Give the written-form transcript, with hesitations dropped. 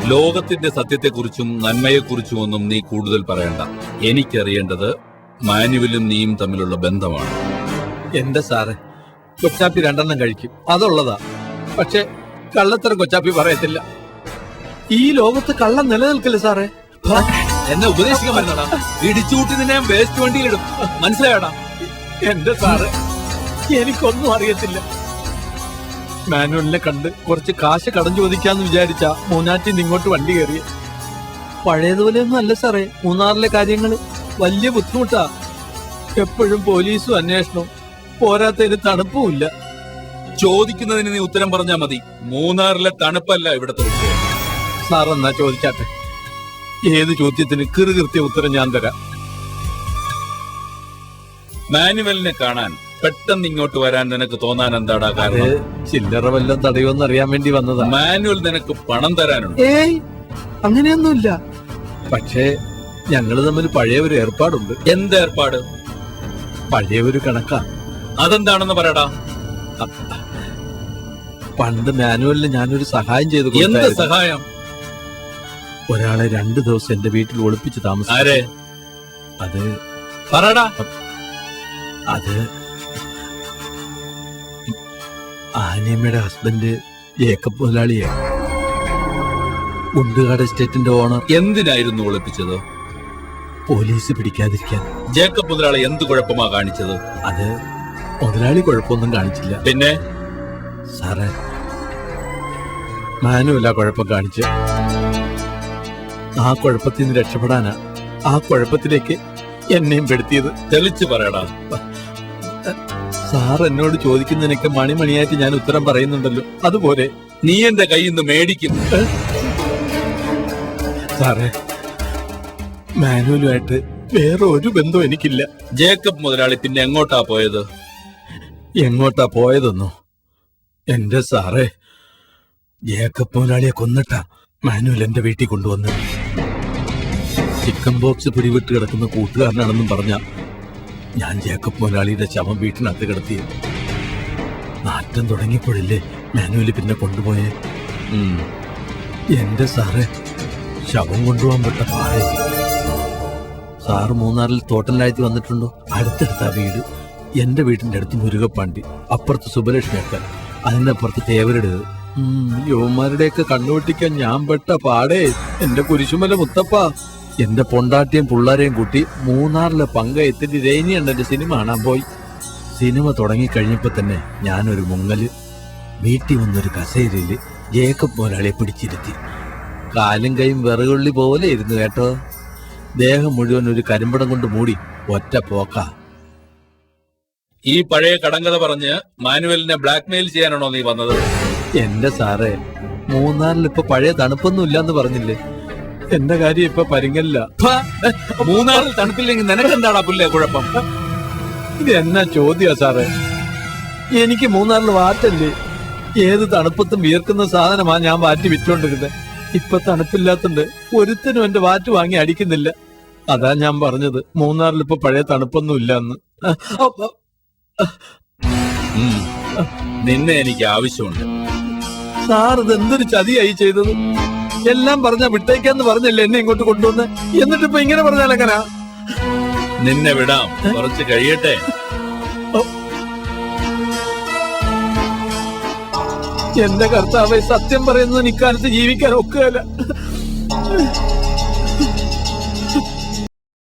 ലോകത്തിന്റെ സത്യത്തെക്കുറിച്ചും നന്മയെക്കുറിച്ചും ഒന്നും നീ കൂടുതൽ പറയണ്ട. എനിക്കറിയേണ്ടത് മാനുവലും നീയും തമ്മിലുള്ള ബന്ധമാണ്. എന്റെ സാറേ, കൊച്ചാപ്പി 2 കഴിക്കും, അതുള്ളതാ. പക്ഷെ കള്ളത്തരം കൊച്ചാപ്പി പറയത്തില്ല. ഈ ലോകത്ത് കള്ളം നിലനിൽക്കില്ല സാറേ. എന്നെ ഉപദേശിക്കാൻ പറ്റണ ഇടിച്ചുകൂട്ടി നിന്നെ വേസ്റ്റ് വണ്ടിയിലിടും, മനസ്സിലായടാ? എന്റെ സാറ്, എനിക്കൊന്നും അറിയത്തില്ല. മാനുവലിനെ കണ്ട് കുറച്ച് കാശ് കടം ചോദിക്കാന്ന് വിചാരിച്ച മൂന്നാറ്റിന്ന് ഇങ്ങോട്ട് വണ്ടി കയറിയ. പഴയതുപോലെയൊന്നും അല്ല സാറേ മൂന്നാറിലെ കാര്യങ്ങള്. വലിയ ബുദ്ധിമുട്ടാ. എപ്പോഴും പോലീസും അന്വേഷണവും, പോരാത്തതിന് തണുപ്പുമില്ല. ചോദിക്കുന്നതിന് നീ ഉത്തരം പറഞ്ഞാ മതി. മൂന്നാറിലെ തണുപ്പല്ല ഇവിടത്തെ വിഷയം. സാർ എന്നാ ചോദിച്ചാട്ടെ. ഏത് ചോദ്യത്തിന് കൃത്യ ഉത്തരം ഞാൻ തരാം. മാനുവലിനെ കാണാൻ പെട്ടെന്ന് ഇങ്ങോട്ട് വരാൻ നിനക്ക് തോന്നാൻ എന്താടാ കാരണം? ചില്ലറ വല്ലതും തടയുമെന്ന് അറിയാൻ വേണ്ടി വന്നതാ. മാനുവൽ നിനക്ക് പണം തരാനുണ്ട്? ഏയ്, അങ്ങനെയൊന്നുമില്ല. പക്ഷേ ഞങ്ങള് തമ്മിൽ പഴയ ഒരു ഏർപ്പാടുണ്ട്. എന്ത് ഏർപ്പാട്? പഴയ ഒരു കണക്കാ. അതെന്താണെന്ന് പറയടാ. പണ്ട് മാനുവലിന് ഞാനൊരു സഹായം ചെയ്തു. എന്ത് സഹായം? ഒരാളെ 2 ദിവസം എന്റെ വീട്ടിൽ ഒളിപ്പിച്ച് താമസിച്ചു. ആരെ? അത് പറയടാ. അത് ആനിയമ്മയുടെ ഹസ്ബൻഡ് ജേക്കബ് മുതലാളിയെ, ഉണ്ടുകാട് എസ്റ്റേറ്റിന്റെ ഓണർ. എന്തിനായിരുന്നു ഒളിപ്പിച്ചത്? പോലീസ് പിടിക്കാതിരിക്കാൻ. ജേക്കബ് മുതലാളി എന്ത് കുഴപ്പമാ കാണിച്ചത്? അത് മുതലാളി കുഴപ്പമൊന്നും കാണിച്ചില്ല. പിന്നെ സാറേ, മാനുവല്ല കുഴപ്പം കാണിച്ച്. ആ കുഴപ്പത്തിൽ നിന്ന് രക്ഷപ്പെടാനാ ആ കുഴപ്പത്തിലേക്ക് എന്നെയും പെടുത്തിയത്. തെളിച്ചു പറയടാ. സാർ എന്നോട് ചോദിക്കുന്നതിനൊക്കെ മണിമണിയായിട്ട് ഞാൻ ഉത്തരം പറയുന്നുണ്ടല്ലോ, അതുപോലെ. നീ എന്റെ കയ്യിൽ നിന്ന് മേടിക്കും. സാറേ, മാനുവലുമായിട്ട് വേറെ ഒരു ബന്ധവും എനിക്കില്ല. ജേക്കബ് മുതലാളി പിന്നെ എങ്ങോട്ടാ പോയത്? എങ്ങോട്ടാ പോയതെന്നോ? എന്റെ സാറേ, ജേക്കബ് മുതലാളിയെ കൊന്നിട്ടാ മാനുവൽ എന്റെ വീട്ടിൽ കൊണ്ടുവന്ന്. ചിക്കൻ ബോക്സ് പിടിവിട്ട് കിടക്കുന്ന കൂട്ടുകാരനാണെന്നും പറഞ്ഞ ഞാൻ ജേക്കബ് മുതലാളിയുടെ ശവം വീട്ടിനകത്ത് കിടത്തി. നാറ്റം തുടങ്ങിയപ്പോഴില്ലേ മാനുവല് പിന്നെ കൊണ്ടുപോയേ. എന്റെ സാറേ, ശവം കൊണ്ടുപോകാൻ പെട്ട പാടെ. സാറ് മൂന്നാറിൽ തോട്ടലാഴ്ത്തി വന്നിട്ടുണ്ടോ? അടുത്തടുത്താ വീട്. എന്റെ വീട്ടിന്റെ അടുത്ത് മുരുകപ്പാണ്ടി, അപ്പുറത്ത് സുബലക്ഷ്മി അക്കൻ, അതിന്റെ അപ്പുറത്ത് തേവരുടേത്. യുവന്മാരുടെയൊക്കെ കണ്ണുവെട്ടിക്കാൻ ഞാൻ പെട്ട പാടേ. എന്റെ കുരിശുമല മുത്തപ്പ, എന്റെ പൊണ്ടാട്ടിയും പിള്ളേരെയും കൂട്ടി മൂന്നാറിലെ പങ്കയത്തിന്റെ രേനിയണ്ണന്റെ സിനിമ കാണാൻ പോയി. സിനിമ തുടങ്ങിക്കഴിഞ്ഞപ്പോ തന്നെ ഞാനൊരു മുങ്ങല്. വീട്ടിൽ വന്നൊരു കസേരയില് ജേക്കബ് മുതലാളിയെ പിടിച്ചിരുത്തി. കാലും കൈയും വിറകുള്ളി പോലെ ഇരുന്നു കേട്ടോ. ദേഹം മുഴുവൻ ഒരു കരിമ്പടം കൊണ്ട് മൂടി ഒറ്റ പോക്ക. ഈ പഴയ കടങ്കഥ പറഞ്ഞ് മാനുവലിനെ ബ്ലാക്ക്മെയിൽ ചെയ്യാനാണോ നീ വന്നത്? എന്റെ സാറേ, മൂന്നാറിൽ ഇപ്പൊ പഴയ തണുപ്പൊന്നും ഇല്ലാന്ന് പറഞ്ഞില്ലേ? എന്റെ കാര്യം ഇപ്പൊ പരിങ്ങല്ല. മൂന്നാറിൽ തണുപ്പില്ലെങ്കിൽ നിനക്കെന്താടാ പുല്ലേ കുഴപ്പം? ഇത് എന്നാ ചോദ്യാ സാറേ? എനിക്ക് മൂന്നാറിൽ വാറ്റല്ലേ. ഏത് തണുപ്പത്തും വിയർക്കുന്ന സാധനമാ ഞാൻ വാറ്റി വിറ്റോണ്ടിരുന്നത്. ഇപ്പൊ തണുപ്പില്ലാത്തോണ്ട് ഒരുത്തനും എന്റെ വാറ്റ് വാങ്ങി അടിക്കുന്നില്ല. അതാ ഞാൻ പറഞ്ഞത് മൂന്നാറിൽ ഇപ്പൊ പഴയ തണുപ്പൊന്നും ഇല്ലാന്ന്. നിന്നെ എനിക്ക് ആവശ്യമുണ്ട്. സാർ ഇത് എന്തൊരു ചതിയായി ചെയ്തത്? എല്ലാം പറഞ്ഞ വിട്ടേക്കാന്ന് പറഞ്ഞല്ലേ എന്നെ ഇങ്ങോട്ട് കൊണ്ടുവന്ന്. എന്നിട്ടിപ്പോ ഇങ്ങനെ പറഞ്ഞാലെങ്ങനാ? നിന്നെ വിടാം, കുറച്ച് കഴിയട്ടെ. എന്റെ കർത്താവേ, സത്യം പറയുന്നത് ഇക്കാലത്ത് ജീവിക്കാൻ ഒക്കുകയല്ല.